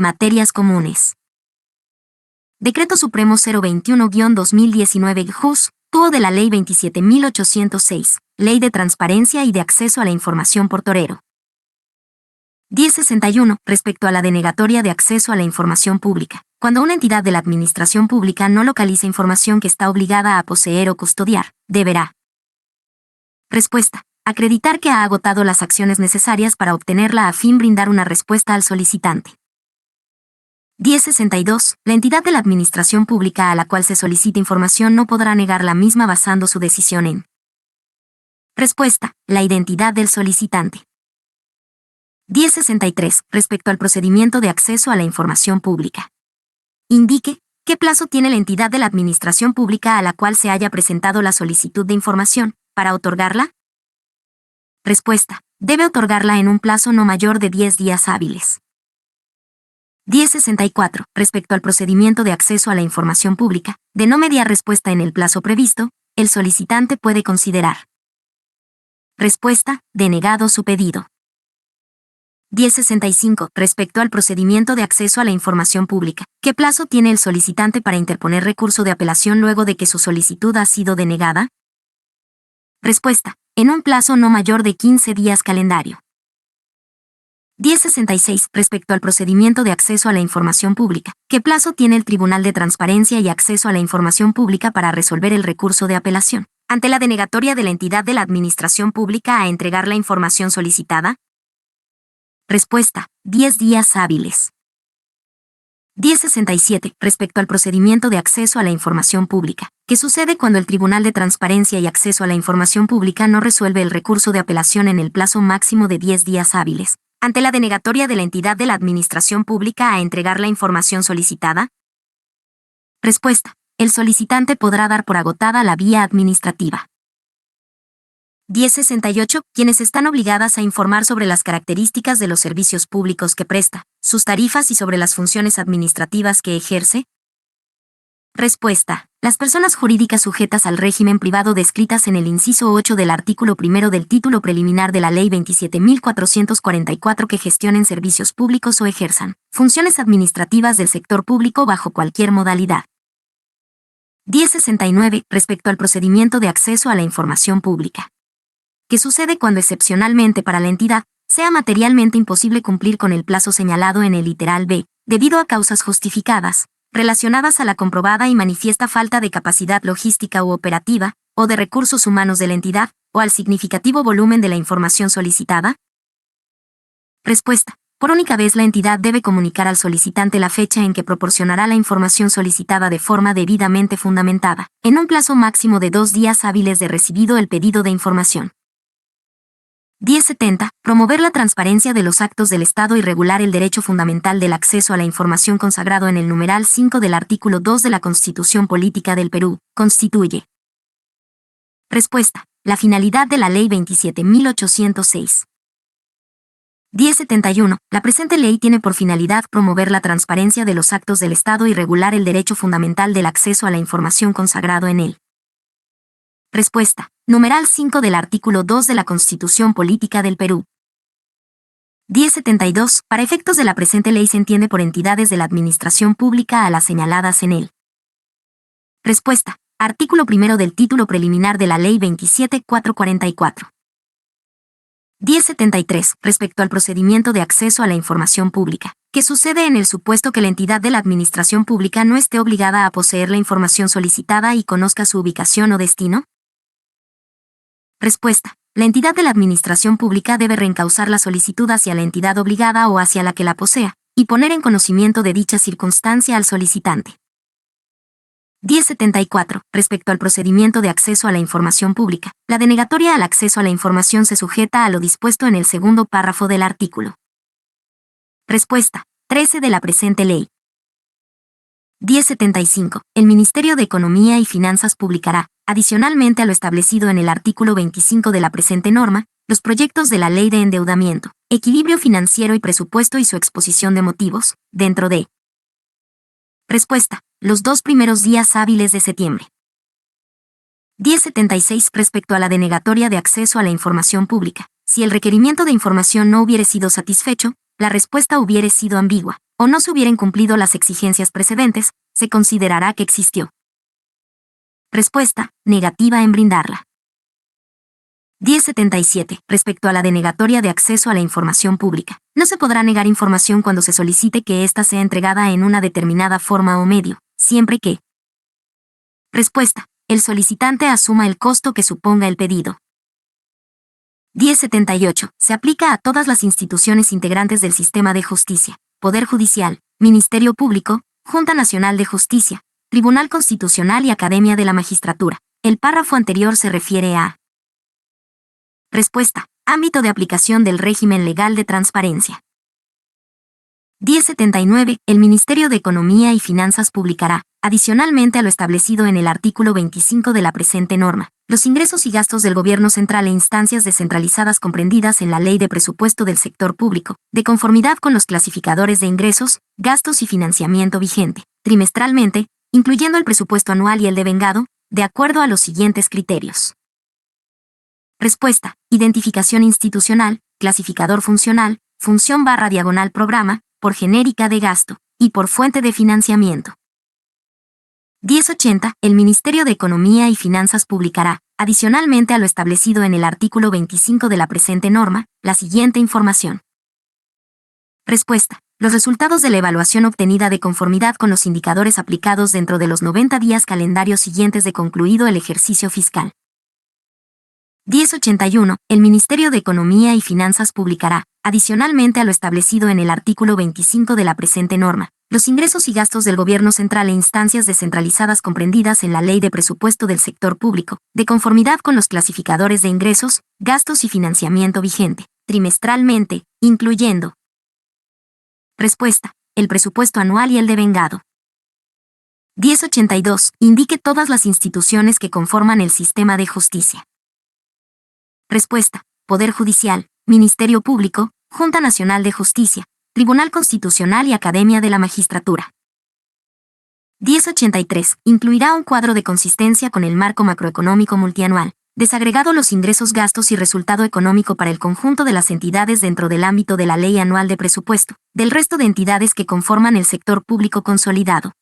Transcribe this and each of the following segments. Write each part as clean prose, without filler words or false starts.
Materias comunes. Decreto Supremo 021-2019 GUS, tuvo de la Ley 27.806, Ley de Transparencia y de Acceso a la Información por Torero. 1061. Respecto a la denegatoria de acceso a la información pública. Cuando una entidad de la administración pública no localiza información que está obligada a poseer o custodiar, deberá. Respuesta. Acreditar que ha agotado las acciones necesarias para obtenerla a fin brindar una respuesta al solicitante. 1062. La entidad de la administración pública a la cual se solicita información no podrá negar la misma basando su decisión en. Respuesta. La identidad del solicitante. 1063. Respecto al procedimiento de acceso a la información pública. Indique qué plazo tiene la entidad de la administración pública a la cual se haya presentado la solicitud de información para otorgarla. Respuesta. Debe otorgarla en un plazo no mayor de 10 días hábiles. 1064. Respecto al procedimiento de acceso a la información pública, de no mediar respuesta en el plazo previsto, el solicitante puede considerar. Respuesta. Denegado su pedido. 1065. Respecto al procedimiento de acceso a la información pública, ¿qué plazo tiene el solicitante para interponer recurso de apelación luego de que su solicitud ha sido denegada? Respuesta. En un plazo no mayor de 15 días calendario. 1066. Respecto al procedimiento de acceso a la información pública, ¿qué plazo tiene el Tribunal de Transparencia y Acceso a la Información Pública para resolver el recurso de apelación ante la denegatoria de la entidad de la administración pública a entregar la información solicitada? Respuesta. 10 días hábiles. 1067. Respecto al procedimiento de acceso a la información pública, ¿qué sucede cuando el Tribunal de Transparencia y Acceso a la Información Pública no resuelve el recurso de apelación en el plazo máximo de 10 días hábiles ante la denegatoria de la entidad de la administración pública a entregar la información solicitada? Respuesta. El solicitante podrá dar por agotada la vía administrativa. 1068. Quienes están obligadas a informar sobre las características de los servicios públicos que presta, sus tarifas y sobre las funciones administrativas que ejerce. Respuesta. Las personas jurídicas sujetas al régimen privado descritas en el inciso 8 del artículo 1 del título preliminar de la Ley 27.444 que gestionen servicios públicos o ejerzan funciones administrativas del sector público bajo cualquier modalidad. 1069. Respecto al procedimiento de acceso a la información pública. ¿Qué sucede cuando excepcionalmente para la entidad sea materialmente imposible cumplir con el plazo señalado en el literal B, debido a causas justificadas, relacionadas a la comprobada y manifiesta falta de capacidad logística u operativa, o de recursos humanos de la entidad, o al significativo volumen de la información solicitada? Respuesta. Por única vez la entidad debe comunicar al solicitante la fecha en que proporcionará la información solicitada de forma debidamente fundamentada, en un plazo máximo de 2 días hábiles de recibido el pedido de información. 1070. Promover la transparencia de los actos del Estado y regular el derecho fundamental del acceso a la información consagrado en el numeral 5 del artículo 2 de la Constitución Política del Perú, constituye. Respuesta. La finalidad de la Ley 27.806. 1071. La presente ley tiene por finalidad promover la transparencia de los actos del Estado y regular el derecho fundamental del acceso a la información consagrado en él. Respuesta. Numeral 5 del artículo 2 de la Constitución Política del Perú. 1072. Para efectos de la presente ley se entiende por entidades de la administración pública a las señaladas en él. Respuesta. Artículo 1 del título preliminar de la Ley 27.444. 1073. Respecto al procedimiento de acceso a la información pública, ¿qué sucede en el supuesto que la entidad de la administración pública no esté obligada a poseer la información solicitada y conozca su ubicación o destino? Respuesta. La entidad de la administración pública debe reencauzar la solicitud hacia la entidad obligada o hacia la que la posea, y poner en conocimiento de dicha circunstancia al solicitante. 1074. Respecto al procedimiento de acceso a la información pública, la denegatoria al acceso a la información se sujeta a lo dispuesto en el segundo párrafo del artículo. Respuesta. 13 de la presente ley. 1075. El Ministerio de Economía y Finanzas publicará, adicionalmente a lo establecido en el artículo 25 de la presente norma, los proyectos de la Ley de Endeudamiento, Equilibrio Financiero y Presupuesto y su exposición de motivos, dentro de. Respuesta. Los 2 primeros días hábiles de septiembre. 1076. Respecto a la denegatoria de acceso a la información pública, si el requerimiento de información no hubiere sido satisfecho, la respuesta hubiere sido ambigua, o no se hubieran cumplido las exigencias precedentes, se considerará que existió. Respuesta: negativa en brindarla. 1077. Respecto a la denegatoria de acceso a la información pública, no se podrá negar información cuando se solicite que ésta sea entregada en una determinada forma o medio, siempre que. Respuesta: el solicitante asuma el costo que suponga el pedido. 1078. Se aplica a todas las instituciones integrantes del sistema de justicia: Poder Judicial, Ministerio Público, Junta Nacional de Justicia, Tribunal Constitucional y Academia de la Magistratura. El párrafo anterior se refiere a. Respuesta: ámbito de aplicación del régimen legal de transparencia. 1079. El Ministerio de Economía y Finanzas publicará, adicionalmente a lo establecido en el artículo 25 de la presente norma, los ingresos y gastos del Gobierno central e instancias descentralizadas comprendidas en la Ley de Presupuesto del Sector Público, de conformidad con los clasificadores de ingresos, gastos y financiamiento vigente, trimestralmente, incluyendo el presupuesto anual y el devengado, de acuerdo a los siguientes criterios. Respuesta: identificación institucional, clasificador funcional, función/programa, por genérica de gasto, y por fuente de financiamiento. 1080. El Ministerio de Economía y Finanzas publicará, adicionalmente a lo establecido en el artículo 25 de la presente norma, la siguiente información. Respuesta: los resultados de la evaluación obtenida de conformidad con los indicadores aplicados dentro de los 90 días calendarios siguientes de concluido el ejercicio fiscal. 1081. El Ministerio de Economía y Finanzas publicará, adicionalmente a lo establecido en el artículo 25 de la presente norma, los ingresos y gastos del Gobierno central e instancias descentralizadas comprendidas en la Ley de Presupuesto del Sector Público, de conformidad con los clasificadores de ingresos, gastos y financiamiento vigente, trimestralmente, incluyendo. Respuesta: el presupuesto anual y el devengado. 1082. Indique todas las instituciones que conforman el sistema de justicia. Respuesta: Poder Judicial, Ministerio Público, Junta Nacional de Justicia, Tribunal Constitucional y Academia de la Magistratura. 1083. Incluirá un cuadro de consistencia con el marco macroeconómico multianual, desagregado los ingresos, gastos y resultado económico para el conjunto de las entidades dentro del ámbito de la Ley Anual de Presupuesto, del resto de entidades que conforman el sector público consolidado.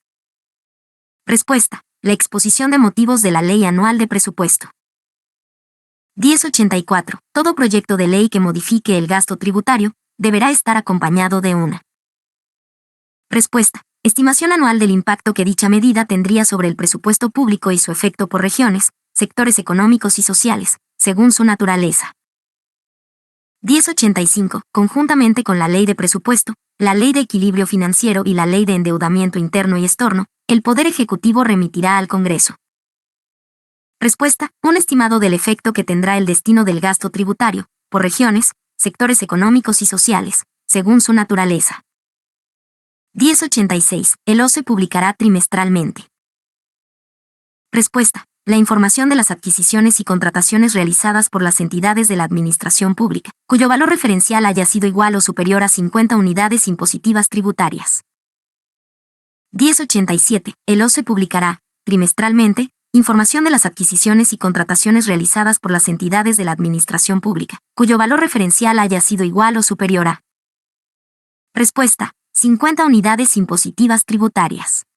Respuesta: la exposición de motivos de la Ley Anual de Presupuesto. 1084. Todo proyecto de ley que modifique el gasto tributario deberá estar acompañado de una. Respuesta: estimación anual del impacto que dicha medida tendría sobre el presupuesto público y su efecto por regiones, sectores económicos y sociales, según su naturaleza. 1085. Conjuntamente con la Ley de Presupuesto, la Ley de Equilibrio Financiero y la Ley de Endeudamiento Interno y Externo, el Poder Ejecutivo remitirá al Congreso. Respuesta: un estimado del efecto que tendrá el destino del gasto tributario, por regiones, sectores económicos y sociales, según su naturaleza. 1086. El OCE publicará trimestralmente. Respuesta: la información de las adquisiciones y contrataciones realizadas por las entidades de la administración pública, cuyo valor referencial haya sido igual o superior a 50 unidades impositivas tributarias. 1087. El OCE publicará, trimestralmente, información de las adquisiciones y contrataciones realizadas por las entidades de la administración pública, cuyo valor referencial haya sido igual o superior a. Respuesta: 50 unidades impositivas tributarias.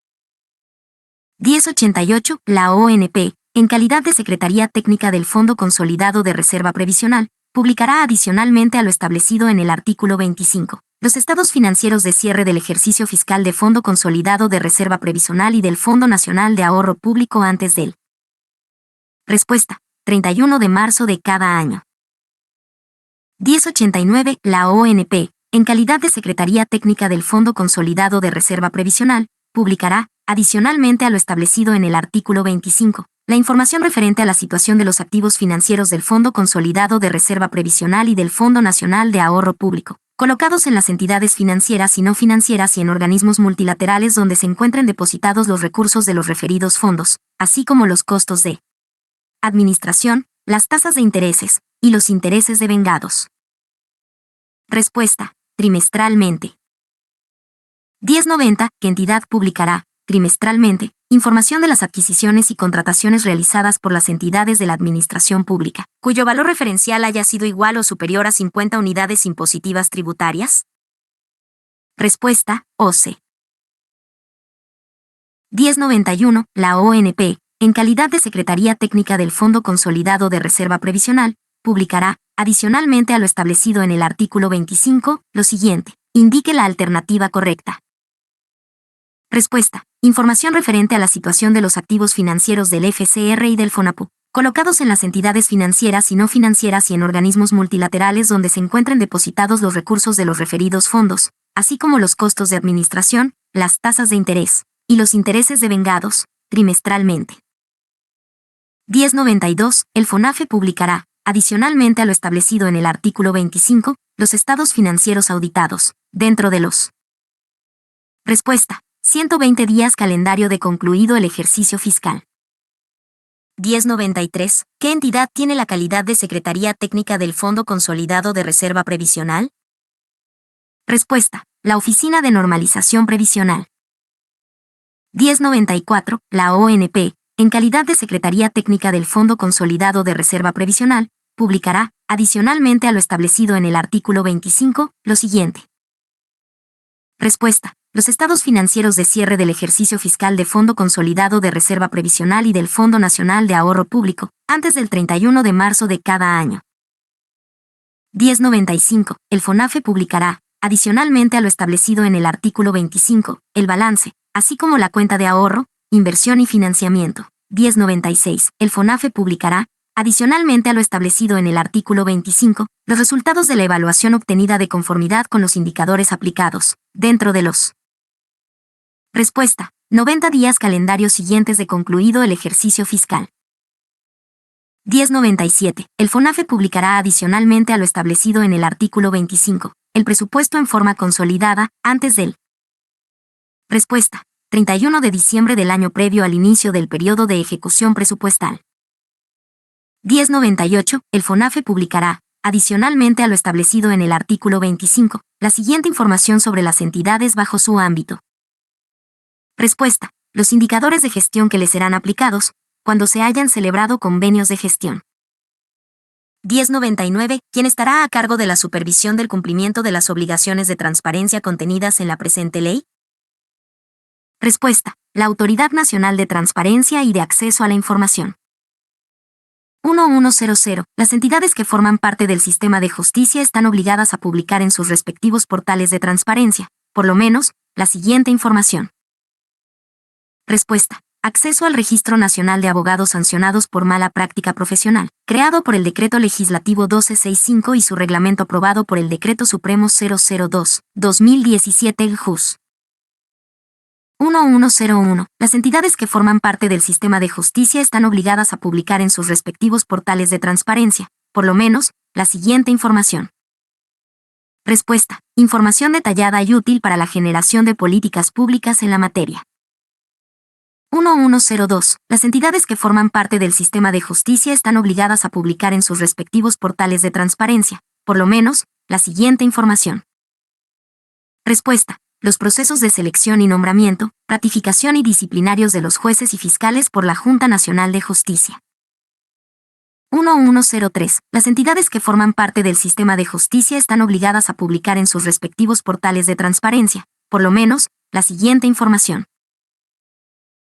1088. La ONP, en calidad de Secretaría Técnica del Fondo Consolidado de Reserva Previsional, publicará adicionalmente a lo establecido en el artículo 25, los estados financieros de cierre del ejercicio fiscal de Fondo Consolidado de Reserva Previsional y del Fondo Nacional de Ahorro Público antes del. Respuesta: 31 de marzo de cada año. 1089. La ONP, en calidad de Secretaría Técnica del Fondo Consolidado de Reserva Previsional, publicará, adicionalmente a lo establecido en el artículo 25, la información referente a la situación de los activos financieros del Fondo Consolidado de Reserva Previsional y del Fondo Nacional de Ahorro Público, colocados en las entidades financieras y no financieras y en organismos multilaterales donde se encuentren depositados los recursos de los referidos fondos, así como los costos de administración, las tasas de intereses, y los intereses devengados. Respuesta: trimestralmente. 1090. ¿Qué entidad publicará, trimestralmente, información de las adquisiciones y contrataciones realizadas por las entidades de la administración pública, cuyo valor referencial haya sido igual o superior a 50 unidades impositivas tributarias? Respuesta, OCE. 1091. La ONP, en calidad de Secretaría Técnica del Fondo Consolidado de Reserva Previsional, publicará, adicionalmente a lo establecido en el artículo 25, lo siguiente. Indique la alternativa correcta. Respuesta. Información referente a la situación de los activos financieros del FCR y del FONAPU, colocados en las entidades financieras y no financieras y en organismos multilaterales donde se encuentren depositados los recursos de los referidos fondos, así como los costos de administración, las tasas de interés y los intereses devengados, trimestralmente. 1092. El FONAFE publicará, adicionalmente a lo establecido en el artículo 25, los estados financieros auditados, dentro de los. Respuesta. 120 días calendario de concluido el ejercicio fiscal. 1093. ¿Qué entidad tiene la calidad de Secretaría Técnica del Fondo Consolidado de Reserva Previsional? Respuesta. La Oficina de Normalización Previsional. 1094. La ONP, en calidad de Secretaría Técnica del Fondo Consolidado de Reserva Previsional, publicará, adicionalmente a lo establecido en el artículo 25, lo siguiente. Respuesta. Los estados financieros de cierre del ejercicio fiscal de Fondo Consolidado de Reserva Previsional y del Fondo Nacional de Ahorro Público, antes del 31 de marzo de cada año. 1095. El FONAFE publicará, adicionalmente a lo establecido en el artículo 25, el balance, así como la cuenta de ahorro, inversión y financiamiento. 1096. El FONAFE publicará, adicionalmente a lo establecido en el artículo 25, los resultados de la evaluación obtenida de conformidad con los indicadores aplicados, dentro de los. Respuesta. 90 días calendarios siguientes de concluido el ejercicio fiscal. 1097. El FONAFE publicará adicionalmente a lo establecido en el artículo 25, el presupuesto en forma consolidada, antes del. Respuesta. 31 de diciembre del año previo al inicio del periodo de ejecución presupuestal. 1098. El FONAFE publicará, adicionalmente a lo establecido en el artículo 25, la siguiente información sobre las entidades bajo su ámbito. Respuesta. Los indicadores de gestión que les serán aplicados, cuando se hayan celebrado convenios de gestión. 1099. ¿Quién estará a cargo de la supervisión del cumplimiento de las obligaciones de transparencia contenidas en la presente ley? Respuesta. La Autoridad Nacional de Transparencia y de Acceso a la Información. 1100. Las entidades que forman parte del sistema de justicia están obligadas a publicar en sus respectivos portales de transparencia, por lo menos, la siguiente información. Respuesta. Acceso al Registro Nacional de Abogados Sancionados por Mala Práctica Profesional, creado por el Decreto Legislativo 1265 y su reglamento aprobado por el Decreto Supremo 002/2017 el JUS. 1101. Las entidades que forman parte del sistema de justicia están obligadas a publicar en sus respectivos portales de transparencia, por lo menos, la siguiente información. Respuesta. Información detallada y útil para la generación de políticas públicas en la materia. 1102. Las entidades que forman parte del sistema de justicia están obligadas a publicar en sus respectivos portales de transparencia, por lo menos, la siguiente información. Respuesta. Los procesos de selección y nombramiento, ratificación y disciplinarios de los jueces y fiscales por la Junta Nacional de Justicia. 1103. Las entidades que forman parte del sistema de justicia están obligadas a publicar en sus respectivos portales de transparencia, por lo menos, la siguiente información.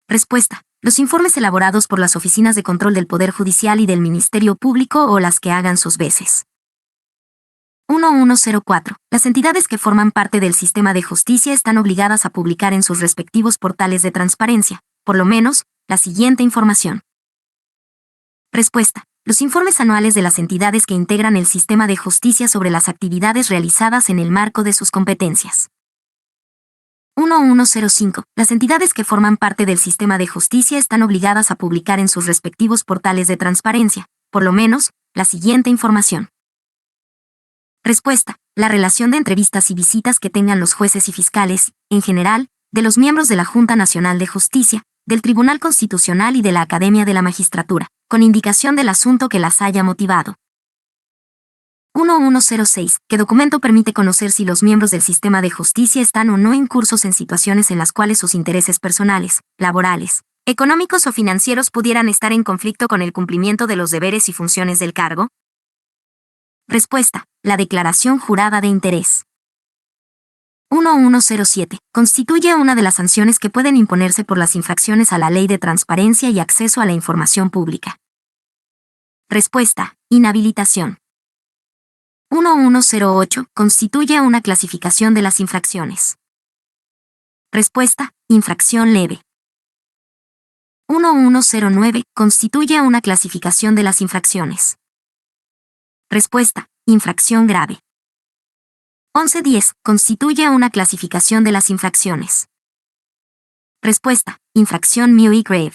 Respuesta. Los informes elaborados por las oficinas de control del Poder Judicial y del Ministerio Público o las que hagan sus veces. 1104. Las entidades que forman parte del sistema de justicia están obligadas a publicar en sus respectivos portales de transparencia, por lo menos, la siguiente información. Respuesta. Los informes anuales de las entidades que integran el sistema de justicia sobre las actividades realizadas en el marco de sus competencias. 1105. Las entidades que forman parte del sistema de justicia están obligadas a publicar en sus respectivos portales de transparencia, por lo menos, la siguiente información. Respuesta. La relación de entrevistas y visitas que tengan los jueces y fiscales, en general, de los miembros de la Junta Nacional de Justicia, del Tribunal Constitucional y de la Academia de la Magistratura, con indicación del asunto que las haya motivado. 1106. ¿Qué documento permite conocer si los miembros del sistema de justicia están o no incursos en situaciones en las cuales sus intereses personales, laborales, económicos o financieros pudieran estar en conflicto con el cumplimiento de los deberes y funciones del cargo? Respuesta. La declaración jurada de interés. 1107. Constituye una de las sanciones que pueden imponerse por las infracciones a la Ley de Transparencia y Acceso a la Información Pública. Respuesta: inhabilitación. 1108. Constituye una clasificación de las infracciones. Respuesta: infracción leve. 1109. Constituye una clasificación de las infracciones. Respuesta: infracción grave. 1110. Constituye una clasificación de las infracciones. Respuesta: infracción muy grave.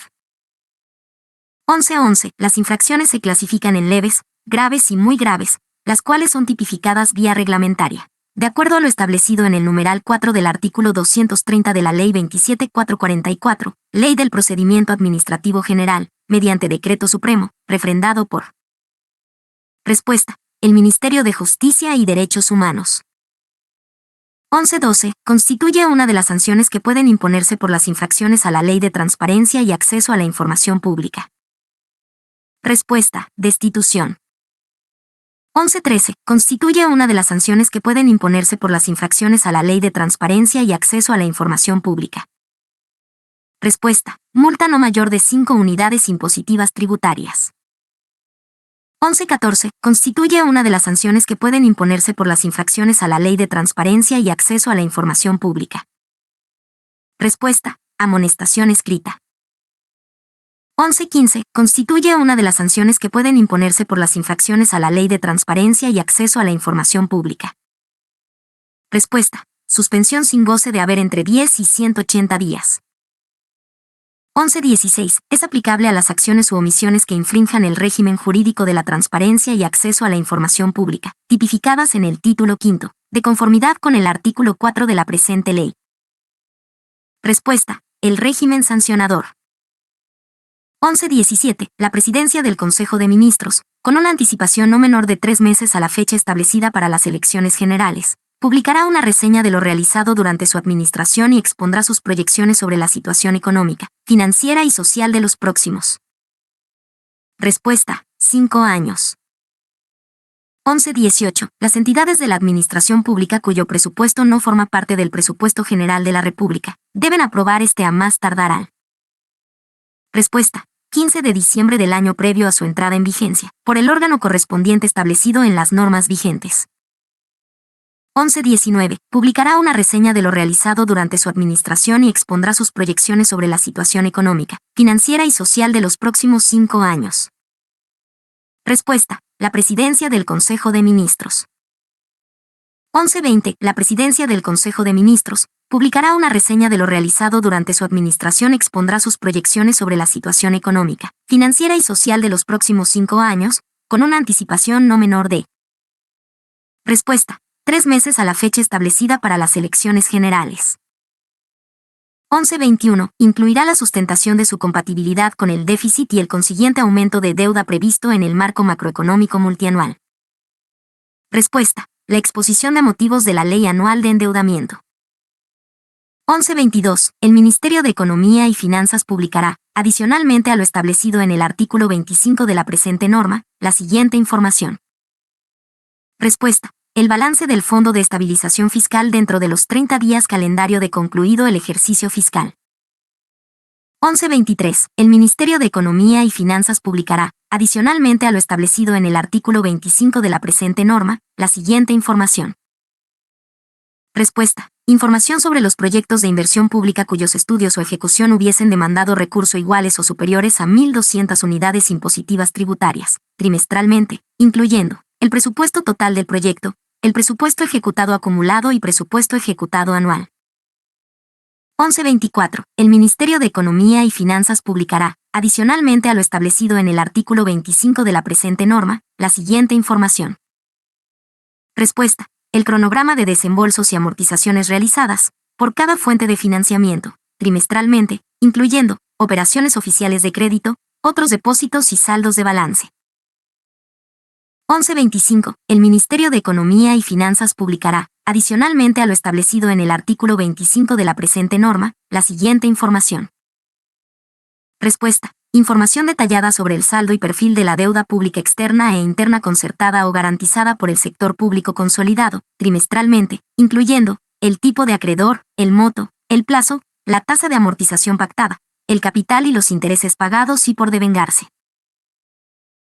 1111. Las infracciones se clasifican en leves, graves y muy graves, las cuales son tipificadas vía reglamentaria, de acuerdo a lo establecido en el numeral 4 del artículo 230 de la Ley 27444, Ley del Procedimiento Administrativo General, mediante Decreto Supremo, refrendado por. Respuesta: el Ministerio de Justicia y Derechos Humanos. 1112. Constituye una de las sanciones que pueden imponerse por las infracciones a la Ley de Transparencia y Acceso a la Información Pública. Respuesta: destitución. 1113. Constituye una de las sanciones que pueden imponerse por las infracciones a la Ley de Transparencia y Acceso a la Información Pública. Respuesta: multa no mayor de 5 unidades impositivas tributarias. 1114. Constituye una de las sanciones que pueden imponerse por las infracciones a la Ley de Transparencia y Acceso a la Información Pública. Respuesta: amonestación escrita. 1115. Constituye una de las sanciones que pueden imponerse por las infracciones a la Ley de Transparencia y Acceso a la Información Pública. Respuesta: suspensión sin goce de haber entre 10 y 180 días. 1116. Es aplicable a las acciones u omisiones que infrinjan el régimen jurídico de la transparencia y acceso a la información pública, tipificadas en el título quinto, de conformidad con el artículo 4 de la presente ley. Respuesta: el régimen sancionador. 1117. La Presidencia del Consejo de Ministros, con una anticipación no menor de 3 meses a la fecha establecida para las elecciones generales, publicará una reseña de lo realizado durante su administración y expondrá sus proyecciones sobre la situación económica, financiera y social de los próximos. Respuesta: 5 años. 1118. Las entidades de la administración pública cuyo presupuesto no forma parte del presupuesto general de la República, deben aprobar este a más tardar al. Respuesta: 15 de diciembre del año previo a su entrada en vigencia, por el órgano correspondiente establecido en las normas vigentes. 1119. Publicará una reseña de lo realizado durante su administración y expondrá sus proyecciones sobre la situación económica, financiera y social de los próximos 5 años. Respuesta: la Presidencia del Consejo de Ministros. 1120. La Presidencia del Consejo de Ministros publicará una reseña de lo realizado durante su administración y expondrá sus proyecciones sobre la situación económica, financiera y social de los próximos 5 años, con una anticipación no menor de. Respuesta: 3 meses a la fecha establecida para las elecciones generales. 1121. Incluirá la sustentación de su compatibilidad con el déficit y el consiguiente aumento de deuda previsto en el marco macroeconómico multianual. Respuesta: la exposición de motivos de la Ley Anual de Endeudamiento. 1122. El Ministerio de Economía y Finanzas publicará, adicionalmente a lo establecido en el artículo 25 de la presente norma, la siguiente información. Respuesta: el balance del Fondo de Estabilización Fiscal dentro de los 30 días calendario de concluido el ejercicio fiscal. 1123. El Ministerio de Economía y Finanzas publicará, adicionalmente a lo establecido en el artículo 25 de la presente norma, la siguiente información. Respuesta: información sobre los proyectos de inversión pública cuyos estudios o ejecución hubiesen demandado recurso iguales o superiores a 1.200 unidades impositivas tributarias, trimestralmente, incluyendo el presupuesto total del proyecto, el presupuesto ejecutado acumulado y presupuesto ejecutado anual. 1124. El Ministerio de Economía y Finanzas publicará, adicionalmente a lo establecido en el artículo 25 de la presente norma, la siguiente información. Respuesta: el cronograma de desembolsos y amortizaciones realizadas, por cada fuente de financiamiento, trimestralmente, incluyendo operaciones oficiales de crédito, otros depósitos y saldos de balance. 1125. El Ministerio de Economía y Finanzas publicará, adicionalmente a lo establecido en el artículo 25 de la presente norma, la siguiente información. Respuesta: información detallada sobre el saldo y perfil de la deuda pública externa e interna concertada o garantizada por el sector público consolidado, trimestralmente, incluyendo el tipo de acreedor, el monto, el plazo, la tasa de amortización pactada, el capital y los intereses pagados y por devengarse.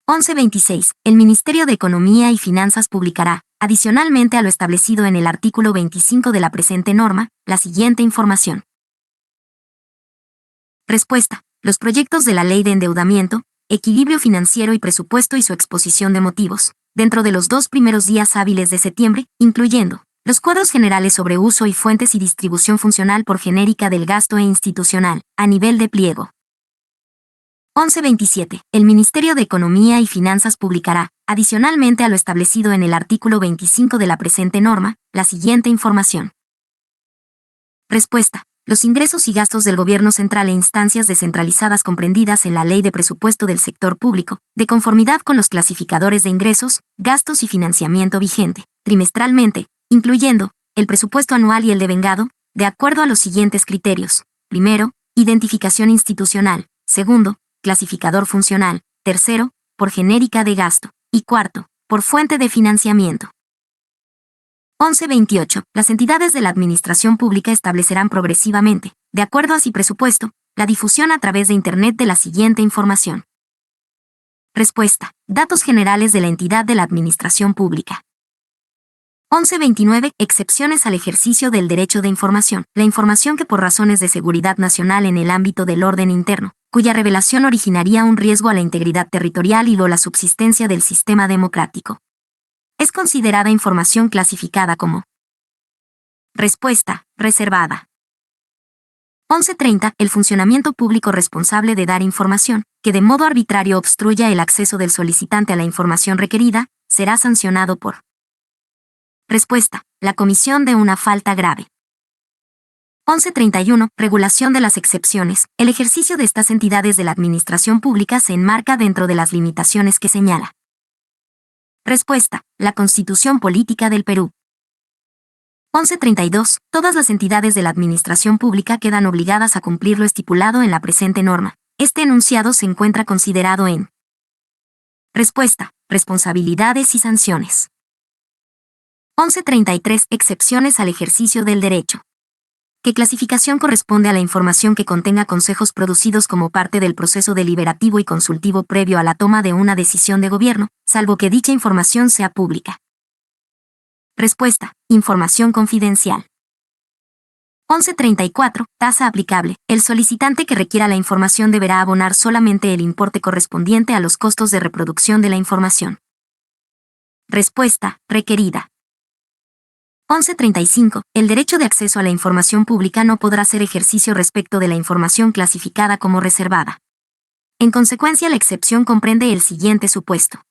11.26. El Ministerio de Economía y Finanzas publicará, adicionalmente a lo establecido en el artículo 25 de la presente norma, la siguiente información. Respuesta. Los proyectos de la Ley de Endeudamiento, Equilibrio Financiero y Presupuesto y su exposición de motivos, dentro de los 2 primeros días hábiles de septiembre, incluyendo los cuadros generales sobre uso y fuentes y distribución funcional por genérica del gasto e institucional, a nivel de pliego. 11.27. El Ministerio de Economía y Finanzas publicará, adicionalmente a lo establecido en el artículo 25 de la presente norma, la siguiente información. Respuesta. Los ingresos y gastos del Gobierno central e instancias descentralizadas comprendidas en la Ley de Presupuesto del Sector Público, de conformidad con los clasificadores de ingresos, gastos y financiamiento vigente, trimestralmente, incluyendo el presupuesto anual y el devengado, de acuerdo a los siguientes criterios. Primero, identificación institucional. Segundo, clasificador funcional. Tercero, por genérica de gasto. Y cuarto, por fuente de financiamiento. 11.28. Las entidades de la administración pública establecerán progresivamente, de acuerdo a su presupuesto, la difusión a través de Internet de la siguiente información. Respuesta. Datos generales de la entidad de la administración pública. 11.29. Excepciones al ejercicio del derecho de información. La información que por razones de seguridad nacional en el ámbito del orden interno, cuya revelación originaría un riesgo a la integridad territorial y o la subsistencia del sistema democrático, es considerada información clasificada como. Respuesta. Reservada. 11.30. El funcionamiento público responsable de dar información, que de modo arbitrario obstruya el acceso del solicitante a la información requerida, será sancionado por. Respuesta. La comisión de una falta grave. 11.31. Regulación de las excepciones. El ejercicio de estas entidades de la administración pública se enmarca dentro de las limitaciones que señala. Respuesta. La Constitución Política del Perú. 11.32. Todas las entidades de la administración pública quedan obligadas a cumplir lo estipulado en la presente norma. Este enunciado se encuentra considerado en. Respuesta. Responsabilidades y sanciones. 11.33. Excepciones al ejercicio del derecho. ¿Qué clasificación corresponde a la información que contenga consejos producidos como parte del proceso deliberativo y consultivo previo a la toma de una decisión de gobierno, salvo que dicha información sea pública? Respuesta. Información confidencial. 11.34. Tasa aplicable. El solicitante que requiera la información deberá abonar solamente el importe correspondiente a los costos de reproducción de la información. Respuesta. Requerida. 11.35. El derecho de acceso a la información pública no podrá ser ejercicio respecto de la información clasificada como reservada. En consecuencia, la excepción comprende el siguiente supuesto.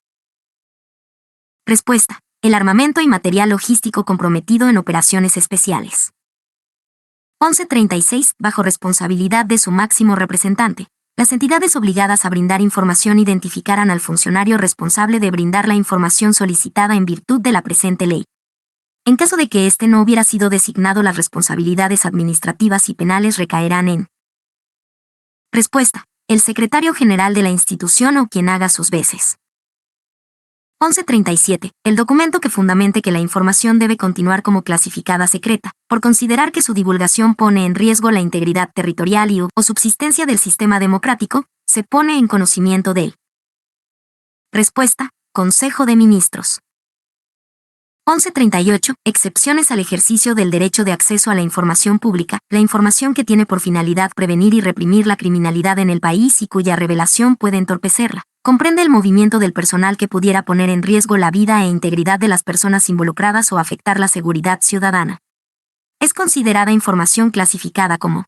Respuesta. El armamento y material logístico comprometido en operaciones especiales. 11.36. Bajo responsabilidad de su máximo representante, las entidades obligadas a brindar información identificarán al funcionario responsable de brindar la información solicitada en virtud de la presente ley. En caso de que éste no hubiera sido designado, las responsabilidades administrativas y penales recaerán en. Respuesta. El secretario general de la institución o quien haga sus veces. 11.37. El documento que fundamente que la información debe continuar como clasificada secreta, por considerar que su divulgación pone en riesgo la integridad territorial y o subsistencia del sistema democrático, se pone en conocimiento de él. Respuesta. Consejo de Ministros. 11.38. Excepciones al ejercicio del derecho de acceso a la información pública. La información que tiene por finalidad prevenir y reprimir la criminalidad en el país y cuya revelación puede entorpecerla. Comprende el movimiento del personal que pudiera poner en riesgo la vida e integridad de las personas involucradas o afectar la seguridad ciudadana. Es considerada información clasificada como.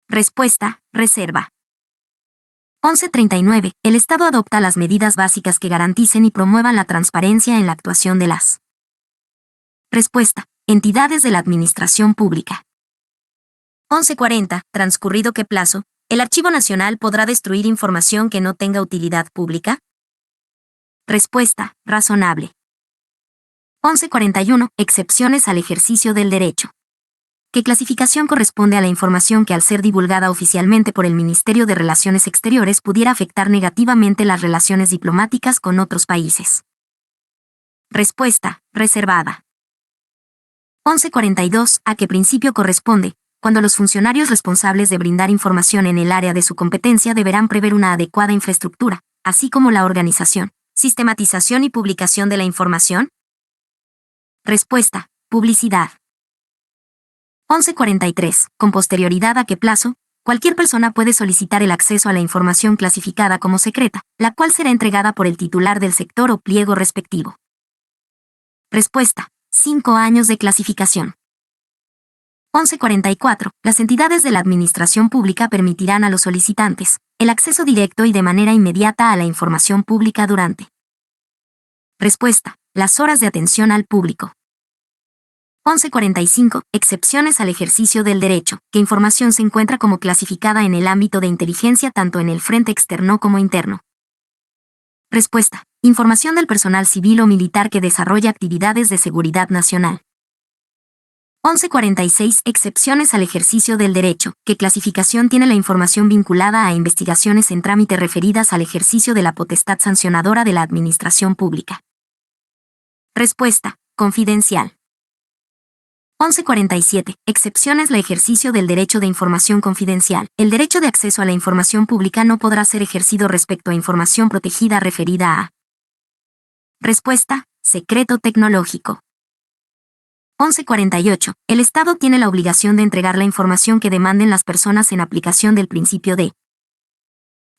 Respuesta. Reserva. 11.39. El Estado adopta las medidas básicas que garanticen y promuevan la transparencia en la actuación de las. Respuesta. Entidades de la administración pública. 11.40. Transcurrido qué plazo, ¿el Archivo Nacional podrá destruir información que no tenga utilidad pública? Respuesta. Razonable. 11.41. Excepciones al ejercicio del derecho. ¿Qué clasificación corresponde a la información que al ser divulgada oficialmente por el Ministerio de Relaciones Exteriores pudiera afectar negativamente las relaciones diplomáticas con otros países? Respuesta. Reservada. 1142. ¿A qué principio corresponde? Cuando los funcionarios responsables de brindar información en el área de su competencia deberán prever una adecuada infraestructura, así como la organización, sistematización y publicación de la información. Respuesta: publicidad. 1143. ¿Con posterioridad a qué plazo? Cualquier persona puede solicitar el acceso a la información clasificada como secreta, la cual será entregada por el titular del sector o pliego respectivo. Respuesta: 5 años de clasificación. 1144. Las entidades de la administración pública permitirán a los solicitantes el acceso directo y de manera inmediata a la información pública durante. Respuesta: las horas de atención al público. 1145. Excepciones al ejercicio del derecho. ¿Qué información se encuentra como clasificada en el ámbito de inteligencia tanto en el frente externo como interno? Respuesta: información del personal civil o militar que desarrolla actividades de seguridad nacional. 1146. Excepciones al ejercicio del derecho. ¿Qué clasificación tiene la información vinculada a investigaciones en trámite referidas al ejercicio de la potestad sancionadora de la administración pública? Respuesta: confidencial. 1147. Excepciones al ejercicio del derecho de información confidencial. El derecho de acceso a la información pública no podrá ser ejercido respecto a información protegida referida a. Respuesta: secreto tecnológico. 1148. El Estado tiene la obligación de entregar la información que demanden las personas en aplicación del principio de.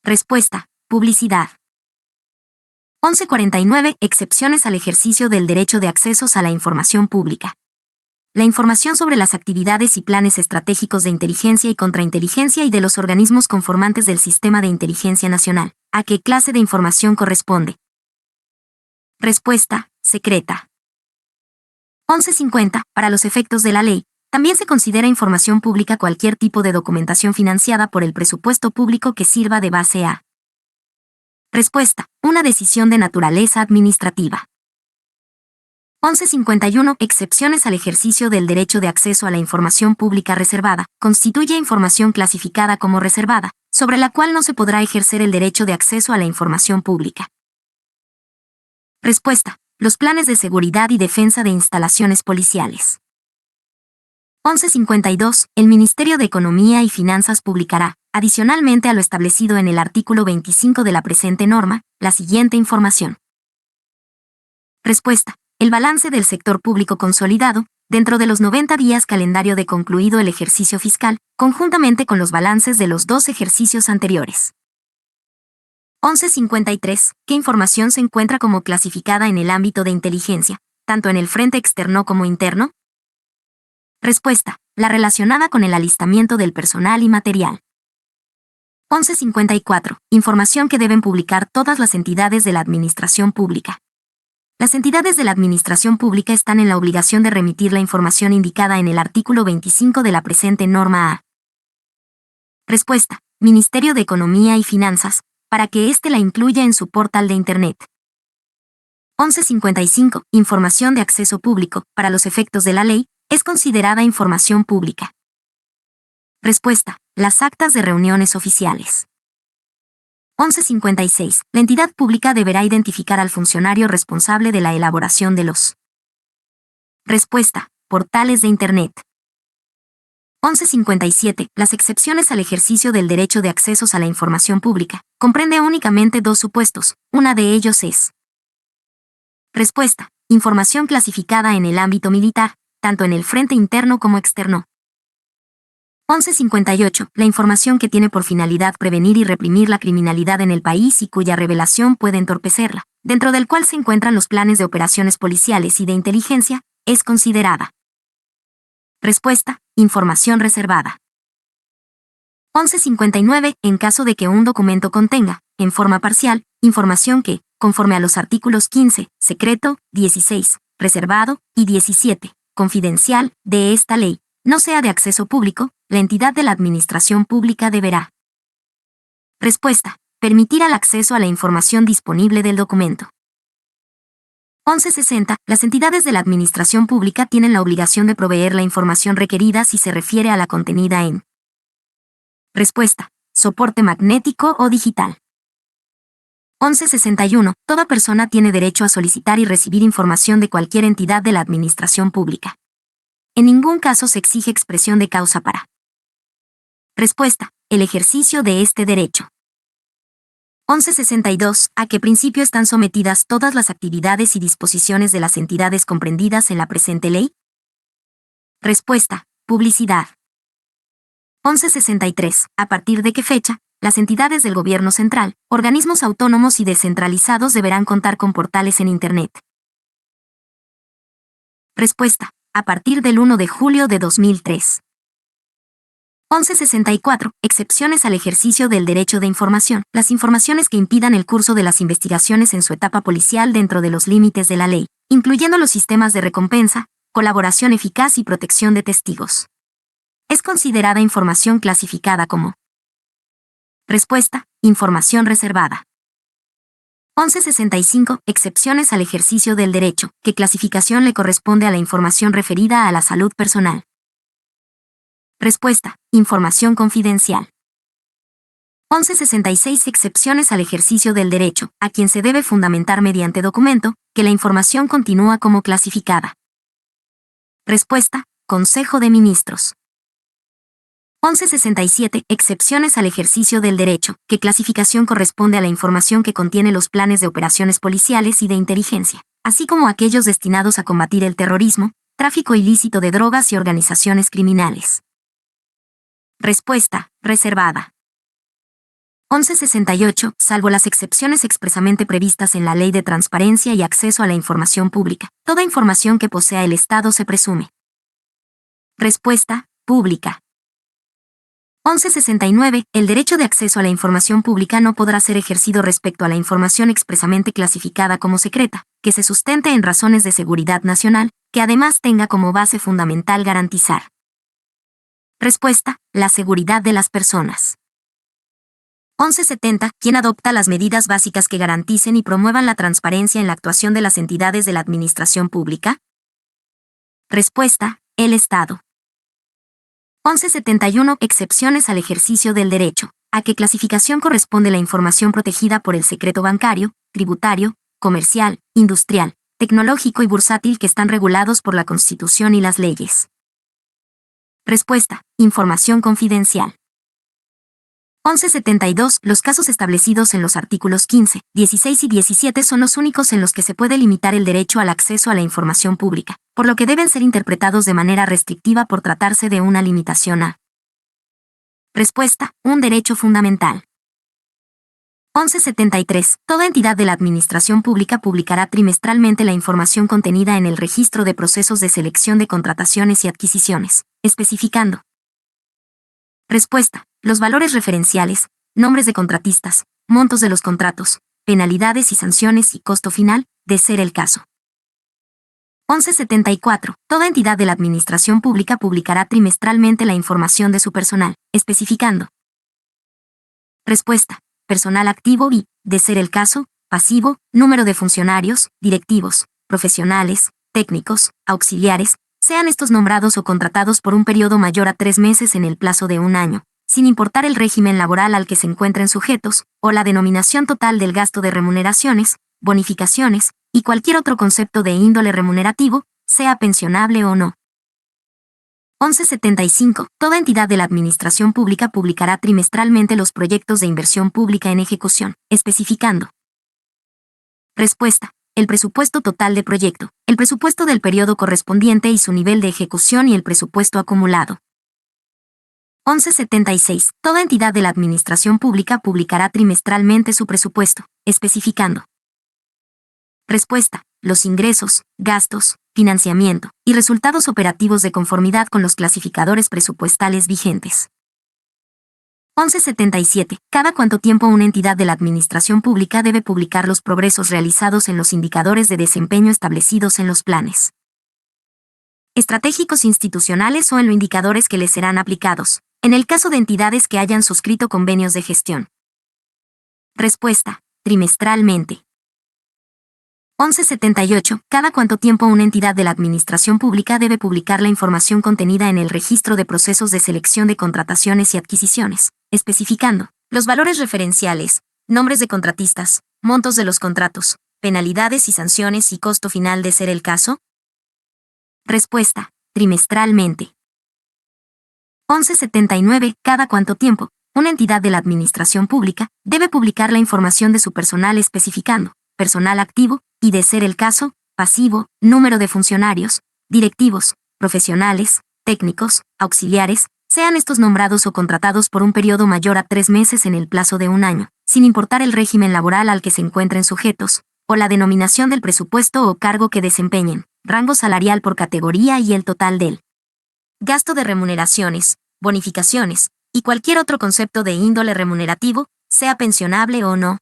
Respuesta: publicidad. 1149. Excepciones al ejercicio del derecho de accesos a la información pública. La información sobre las actividades y planes estratégicos de inteligencia y contrainteligencia y de los organismos conformantes del Sistema de Inteligencia Nacional. ¿A qué clase de información corresponde? Respuesta: secreta. 1150. Para los efectos de la ley, también se considera información pública cualquier tipo de documentación financiada por el presupuesto público que sirva de base a. Respuesta: una decisión de naturaleza administrativa. 1151. Excepciones al ejercicio del derecho de acceso a la información pública reservada. Constituye información clasificada como reservada, sobre la cual no se podrá ejercer el derecho de acceso a la información pública. Respuesta: los planes de seguridad y defensa de instalaciones policiales. 1152. El Ministerio de Economía y Finanzas publicará, adicionalmente a lo establecido en el artículo 25 de la presente norma, la siguiente información. Respuesta: el balance del sector público consolidado, dentro de los 90 días calendario de concluido el ejercicio fiscal, conjuntamente con los balances de los 2 ejercicios anteriores. 1153. ¿Qué información se encuentra como clasificada en el ámbito de inteligencia, tanto en el frente externo como interno? Respuesta: la relacionada con el alistamiento del personal y material. 1154. Información que deben publicar todas las entidades de la administración pública. Las entidades de la administración pública están en la obligación de remitir la información indicada en el artículo 25 de la presente norma a. Respuesta: Ministerio de Economía y Finanzas, para que éste la incluya en su portal de Internet. 1155. Información de acceso público, para los efectos de la ley, es considerada información pública. Respuesta: las actas de reuniones oficiales. 1156. La entidad pública deberá identificar al funcionario responsable de la elaboración de los. Respuesta: portales de Internet. 1157. Las excepciones al ejercicio del derecho de accesos a la información pública comprende únicamente 2 supuestos. Una de ellos es. Respuesta: información clasificada en el ámbito militar, tanto en el frente interno como externo. 1158. La información que tiene por finalidad prevenir y reprimir la criminalidad en el país y cuya revelación puede entorpecerla, dentro del cual se encuentran los planes de operaciones policiales y de inteligencia, es considerada. Respuesta: información reservada. 1159. En caso de que un documento contenga, en forma parcial, información que, conforme a los artículos 15, secreto, 16, reservado, y 17, confidencial, de esta ley, no sea de acceso público, la entidad de la administración pública deberá. Respuesta: permitir el acceso a la información disponible del documento. 1160. Las entidades de la administración pública tienen la obligación de proveer la información requerida si se refiere a la contenida en. Respuesta: soporte magnético o digital. 1161. Toda persona tiene derecho a solicitar y recibir información de cualquier entidad de la administración pública. En ningún caso se exige expresión de causa para. Respuesta. El ejercicio de este derecho. 1162. ¿A qué principio están sometidas todas las actividades y disposiciones de las entidades comprendidas en la presente ley? Respuesta. Publicidad. 1163. ¿A partir de qué fecha, las entidades del gobierno central, organismos autónomos y descentralizados deberán contar con portales en Internet? Respuesta. A partir del 1 de julio de 2003. 1164. Excepciones al ejercicio del derecho de información. Las informaciones que impidan el curso de las investigaciones en su etapa policial dentro de los límites de la ley, incluyendo los sistemas de recompensa, colaboración eficaz y protección de testigos. Es considerada información clasificada como. Respuesta. Información reservada. 1165. Excepciones al ejercicio del derecho. ¿Qué clasificación le corresponde a la información referida a la salud personal? Respuesta. Información confidencial. 1166. Excepciones al ejercicio del derecho, a quien se debe fundamentar mediante documento, que la información continúa como clasificada. Respuesta. Consejo de Ministros. 1167. Excepciones al ejercicio del derecho. ¿Qué clasificación corresponde a la información que contiene los planes de operaciones policiales y de inteligencia, así como aquellos destinados a combatir el terrorismo, tráfico ilícito de drogas y organizaciones criminales? Respuesta. Reservada. 1168. Salvo las excepciones expresamente previstas en la Ley de Transparencia y Acceso a la Información Pública, toda información que posea el Estado se presume. Respuesta. Pública. 1169. El derecho de acceso a la información pública no podrá ser ejercido respecto a la información expresamente clasificada como secreta, que se sustente en razones de seguridad nacional, que además tenga como base fundamental garantizar. Respuesta. La seguridad de las personas. 1170. ¿Quién adopta las medidas básicas que garanticen y promuevan la transparencia en la actuación de las entidades de la administración pública? Respuesta. El Estado. 1171. Excepciones al ejercicio del derecho. ¿A qué clasificación corresponde la información protegida por el secreto bancario, tributario, comercial, industrial, tecnológico y bursátil que están regulados por la Constitución y las leyes? Respuesta. Información confidencial. 1172. Los casos establecidos en los artículos 15, 16 y 17 son los únicos en los que se puede limitar el derecho al acceso a la información pública, por lo que deben ser interpretados de manera restrictiva por tratarse de una limitación a. Respuesta. Un derecho fundamental. 1173. Toda entidad de la administración pública publicará trimestralmente la información contenida en el registro de procesos de selección de contrataciones y adquisiciones, especificando. Respuesta. Los valores referenciales, nombres de contratistas, montos de los contratos, penalidades y sanciones y costo final, de ser el caso. 1174. Toda entidad de la administración pública publicará trimestralmente la información de su personal, especificando. Respuesta. Personal activo y, de ser el caso, pasivo, número de funcionarios, directivos, profesionales, técnicos, auxiliares, sean estos nombrados o contratados por un periodo mayor a 3 meses en el plazo de un año, sin importar el régimen laboral al que se encuentren sujetos, o la denominación total del gasto de remuneraciones, bonificaciones, y cualquier otro concepto de índole remunerativo, sea pensionable o no. 1175. Toda entidad de la administración pública publicará trimestralmente los proyectos de inversión pública en ejecución, especificando. Respuesta. El presupuesto total de proyecto, el presupuesto del periodo correspondiente y su nivel de ejecución y el presupuesto acumulado. 1176. Toda entidad de la administración pública publicará trimestralmente su presupuesto, especificando. Respuesta. Los ingresos, gastos, financiamiento y resultados operativos de conformidad con los clasificadores presupuestales vigentes. 1177. Cada cuánto tiempo una entidad de la administración pública debe publicar los progresos realizados en los indicadores de desempeño establecidos en los planes estratégicos institucionales o en los indicadores que les serán aplicados, en el caso de entidades que hayan suscrito convenios de gestión. Respuesta. Trimestralmente. 1178. Cada cuánto tiempo una entidad de la administración pública debe publicar la información contenida en el registro de procesos de selección de contrataciones y adquisiciones, especificando los valores referenciales, nombres de contratistas, montos de los contratos, penalidades y sanciones y costo final de ser el caso. Respuesta. trimestralmente. 1179. Cada cuánto tiempo, una entidad de la administración pública debe publicar la información de su personal especificando personal activo y, de ser el caso, pasivo, número de funcionarios, directivos, profesionales, técnicos, auxiliares, sean estos nombrados o contratados por un periodo mayor a 3 meses en el plazo de un año, sin importar el régimen laboral al que se encuentren sujetos, o la denominación del presupuesto o cargo que desempeñen, rango salarial por categoría y el total del gasto de remuneraciones, bonificaciones, y cualquier otro concepto de índole remunerativo, sea pensionable o no.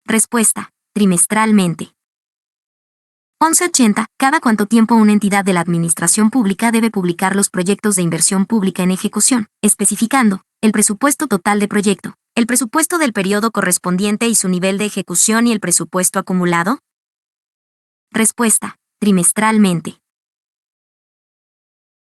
Respuesta: trimestralmente. 1180. Cada cuánto tiempo una entidad de la administración pública debe publicar los proyectos de inversión pública en ejecución, especificando el presupuesto total de proyecto, el presupuesto del periodo correspondiente y su nivel de ejecución y el presupuesto acumulado. Respuesta: trimestralmente.